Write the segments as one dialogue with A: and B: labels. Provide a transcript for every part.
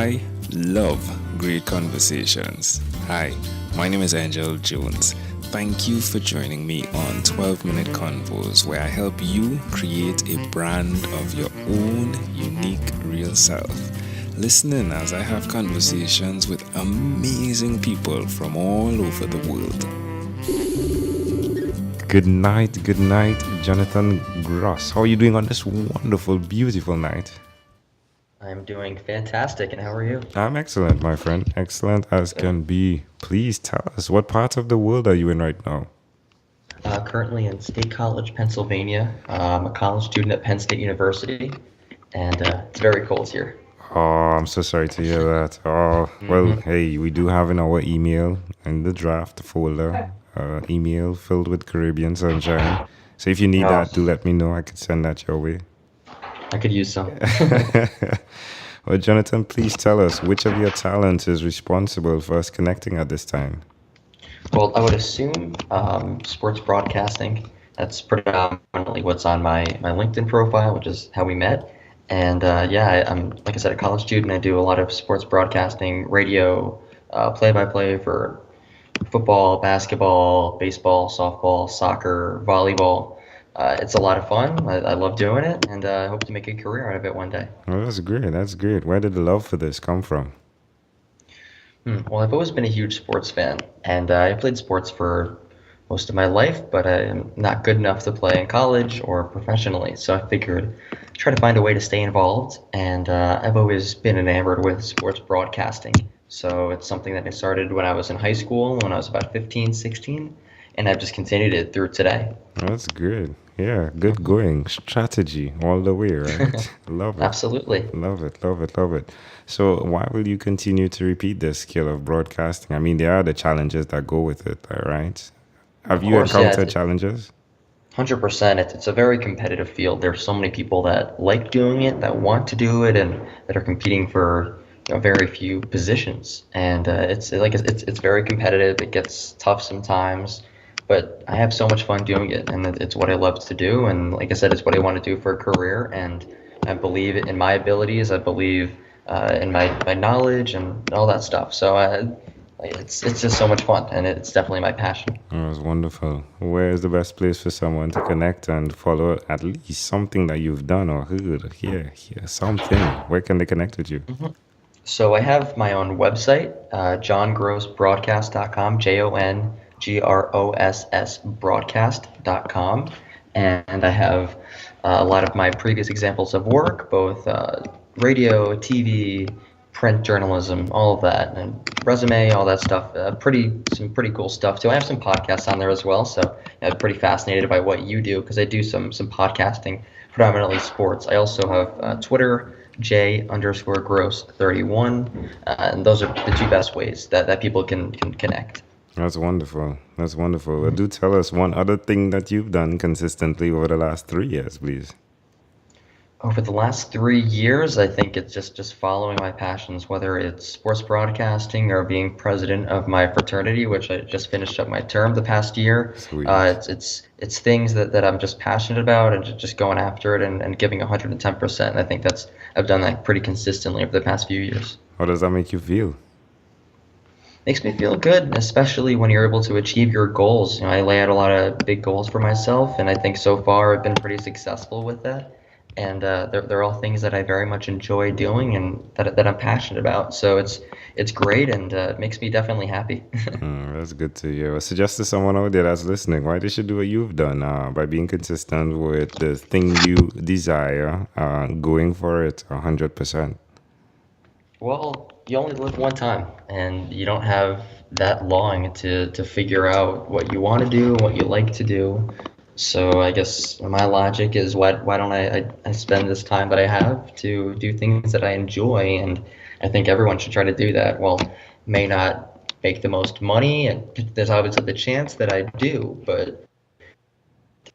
A: I love great conversations. Hi, my name is Angel Jones. Thank you for joining me on 12-Minute Convos, where I help you create a brand of your own unique real self. Listen in as I have conversations with amazing people from all over the world. Good night, Jonathan Gross. How are you doing on this wonderful, beautiful night?
B: I'm doing fantastic, and how are you?
A: I'm excellent, my friend. Excellent as can be. Please tell us, what part of the world are you in right now?
B: Currently in State College, Pennsylvania. I'm a college student at Penn State University, and it's very cold here.
A: Oh, I'm so sorry to hear that. Oh, well, hey, we do have in our email in the draft folder, email filled with Caribbean sunshine. So if you need that, do let me know. I could send that your way.
B: I could use some.
A: Well, Jonathan, please tell us which of your talents is responsible for us connecting at this time.
B: Well, I would assume sports broadcasting. That's predominantly what's on my LinkedIn profile, which is how we met. And I'm, like I said, a college student. I do a lot of sports broadcasting, radio, play-by-play for football, basketball, baseball, softball, soccer, volleyball. It's a lot of fun. I love doing it, and I hope to make a career out of it one day.
A: Well, that's great. That's great. Where did the love for this come from?
B: Well, I've always been a huge sports fan, and I played sports for most of my life, but I'm not good enough to play in college or professionally. So I figured try to find a way to stay involved, and I've always been enamored with sports broadcasting. So it's something that I started when I was in high school, when I was about 15, 16, and I've just continued it through today.
A: That's good. Yeah, good going. Strategy all the way, right? Love it.
B: Absolutely.
A: Love it, love it, love it. So why will you continue to repeat this skill of broadcasting? I mean, there are the challenges that go with it, right? Have you encountered challenges?
B: 100%. It's a very competitive field. There's so many people that like doing it, that want to do it, and that are competing for very few positions. And it's very competitive. It gets tough sometimes. But I have so much fun doing it, and it's what I love to do. And like I said, it's what I want to do for a career. And I believe in my abilities. I believe in my knowledge and all that stuff. So it's just so much fun, and it's definitely my passion.
A: Oh, that's wonderful. Where is the best place for someone to connect and follow at least something that you've done or heard? Here, something. Where can they connect with you?
B: So I have my own website, johngrossbroadcast.com, JONGROSS broadcast.com, and I have a lot of my previous examples of work, both radio, TV, print journalism, all of that, and resume, all that stuff. Some pretty cool stuff too. I have some podcasts on there as well, so I'm pretty fascinated by what you do, because I do some podcasting, predominantly sports. I also have Twitter, J_Gross31, and those are the two best ways that people can connect.
A: That's wonderful. That's wonderful. Do tell us one other thing that you've done consistently over the last 3 years, please.
B: Over the last 3 years, I think it's just following my passions, whether it's sports broadcasting or being president of my fraternity, which I just finished up my term the past year.
A: Sweet.
B: It's things that I'm just passionate about, and just going after it and giving 110%. And I think I've done that pretty consistently over the past few years.
A: How does that make you feel?
B: Makes me feel good, especially when you're able to achieve your goals. I lay out a lot of big goals for myself, and I think so far I've been pretty successful with that. And they're all things that I very much enjoy doing and that I'm passionate about. So it's great, and it makes me definitely happy.
A: That's good to hear. I suggest to someone out there that's listening, why they should do what you've done by being consistent with the thing you desire, going for it 100%.
B: Well, you only live one time, and you don't have that long to figure out what you want to do, what you like to do. So I guess my logic is, why don't I spend this time that I have to do things that I enjoy? And I think everyone should try to do that. Well, may not make the most money, and there's obviously the chance that I do, but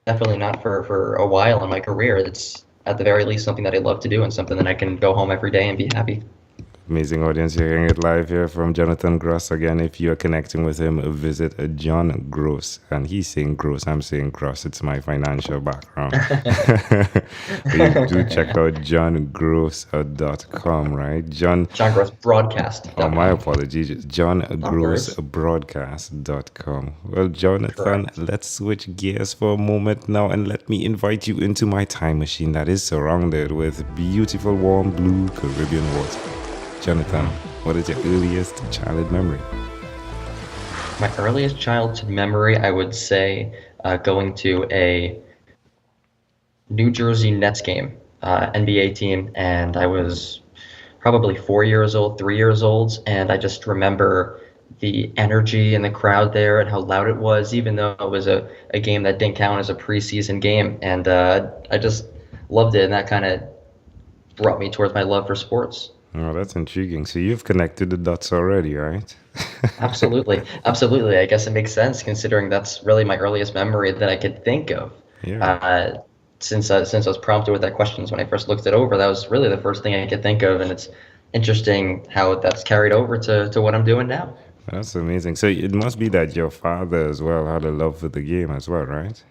B: definitely not for a while in my career. It's at the very least something that I love to do, and something that I can go home every day and be happy.
A: Amazing audience, you're hearing it live here from Jonathan Gross. Again, if you're connecting with him, visit John Gross. And he's saying Gross, I'm saying Gross. It's my financial background. You do check out johngross.com, right? John
B: Gross Broadcast.
A: Oh, my apologies. johngrossbroadcast.com. Well, Jonathan,
B: Correct.
A: let's switch gears for a moment now and let me invite you into my time machine that is surrounded with beautiful, warm, blue Caribbean water. Jonathan, what is your earliest childhood memory?
B: My earliest childhood memory, I would say, going to a New Jersey Nets game, NBA team, and I was probably 4 years old, 3 years old, and I just remember the energy in the crowd there and how loud it was, even though it was a game that didn't count as a preseason game, and I just loved it, and that kind of brought me towards my love for sports.
A: Oh, that's intriguing. So you've connected the dots already, right?
B: Absolutely. I guess it makes sense considering that's really my earliest memory that I could think of.
A: Yeah.
B: Since I was prompted with that question when I first looked it over, that was really the first thing I could think of, and it's interesting how that's carried over to what I'm doing now.
A: That's amazing. So it must be that your father as well had a love for the game as well, right?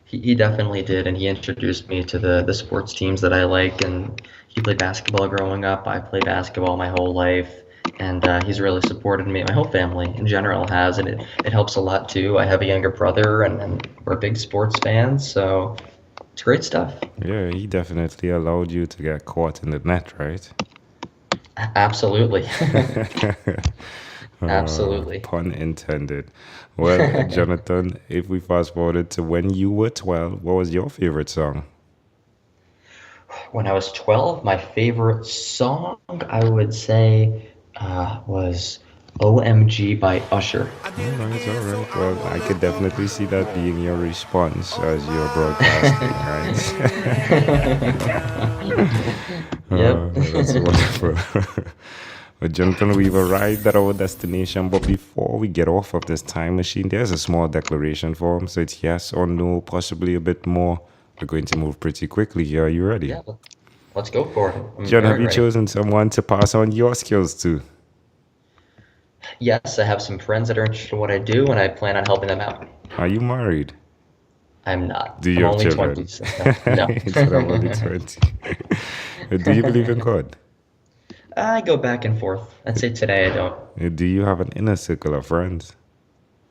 B: He definitely did, and he introduced me to the sports teams that I like, and he played basketball growing up. I played basketball my whole life, and he's really supported me. My whole family in general has, and it helps a lot too. I have a younger brother, and we're big sports fans, so it's great stuff.
A: Yeah, he definitely allowed you to get caught in the net, right?
B: Absolutely. Absolutely.
A: Pun intended. Well, Jonathan, if we fast forward to when you were 12, what was your favorite song?
B: When I was 12, my favorite song, I would say, was OMG by Usher.
A: All right. Well, I could definitely see that being your response as you're broadcasting, right?
B: Yep.
A: That's wonderful. Well, Jonathan, we've arrived at our destination, but before we get off of this time machine, there's a small declaration form. So it's yes or no, possibly a bit more. We're going to move pretty quickly here. Are you ready?
B: Yeah, let's go for it.
A: John, have you chosen someone to pass on your skills to?
B: Yes, I have some friends that are interested in what I do, and I plan on helping them out.
A: Are you married?
B: I'm not.
A: Do you have
B: only
A: children?
B: 20, so no.
A: He said I'm only 20. Do you believe in God?
B: I go back and forth. I'd say today I don't.
A: Do you have an inner circle of friends?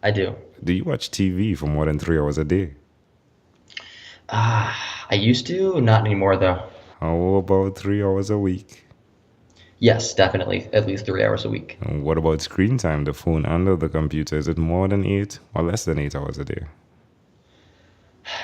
B: I do.
A: Do you watch TV for more than 3 hours a day?
B: I used to, not anymore though.
A: How about 3 hours a week?
B: Yes, definitely. At least 3 hours a week.
A: And what about screen time, the phone and the computer? Is it more than 8 or less than 8 hours a day?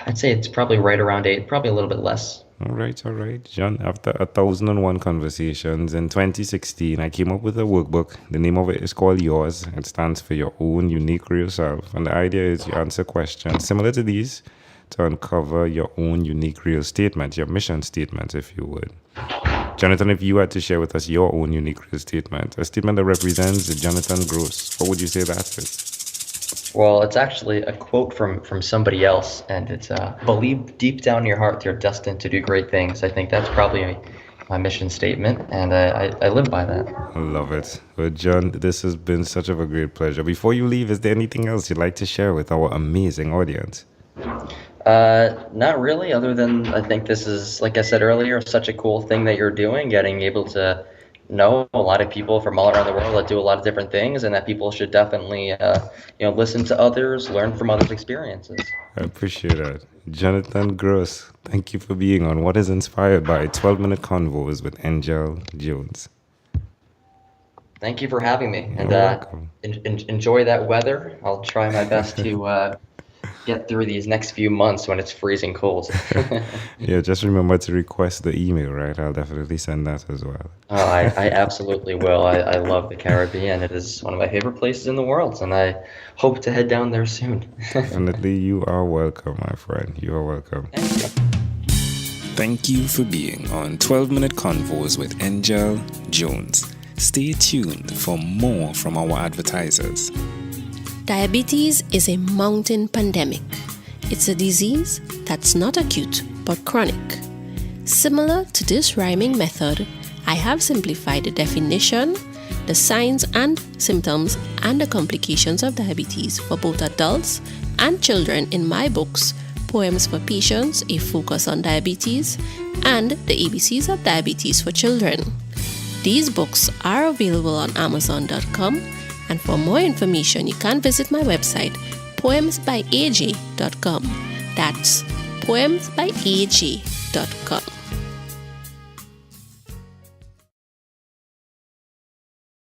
B: I'd say it's probably right around 8, probably a little bit less.
A: All right. John, after 1,001 conversations in 2016, I came up with a workbook. The name of it is called Yours. It stands for Your Own Unique Real Self. And the idea is you answer questions similar to these to uncover your own unique real statement, your mission statement, if you would. Jonathan, if you had to share with us your own unique real statement, a statement that represents Jonathan Gross, what would you say that is?
B: Well, it's actually a quote from somebody else, and it's believe deep down in your heart you're destined to do great things. I think that's probably my mission statement, and I live by that.
A: I love it. Well, John, this has been such a great pleasure. Before you leave, is there anything else you'd like to share with our amazing audience?
B: Not really, other than I think this is, like I said earlier, such a cool thing that you're doing, getting able to know a lot of people from all around the world that do a lot of different things, and that people should definitely listen to others, learn from others' experiences.
A: I appreciate that. Jonathan Gross, thank you for being on What is Inspired by 12-Minute Convos with Angel Jones.
B: Thank you for having me, and
A: welcome.
B: Enjoy that weather. I'll try my best to get through these next few months when it's freezing cold.
A: Yeah, just remember to request the email, right? I'll definitely send that as well.
B: Oh, I absolutely will. I love the Caribbean. It is one of my favorite places in the world, and I hope to head down there soon.
A: Definitely, you are welcome, my friend. You are welcome.
B: Thank you.
A: Thank you for being on 12-Minute Convos with Angel Jones. Stay tuned for more from our advertisers.
C: Diabetes is a mountain pandemic. It's a disease that's not acute but chronic. Similar to this rhyming method, I have simplified the definition, the signs and symptoms, and the complications of diabetes for both adults and children in my books, Poems for Patients, A Focus on Diabetes, and The ABCs of Diabetes for Children. These books are available on Amazon.com, and for more information, you can visit my website, poemsbyaj.com. That's poemsbyaj.com.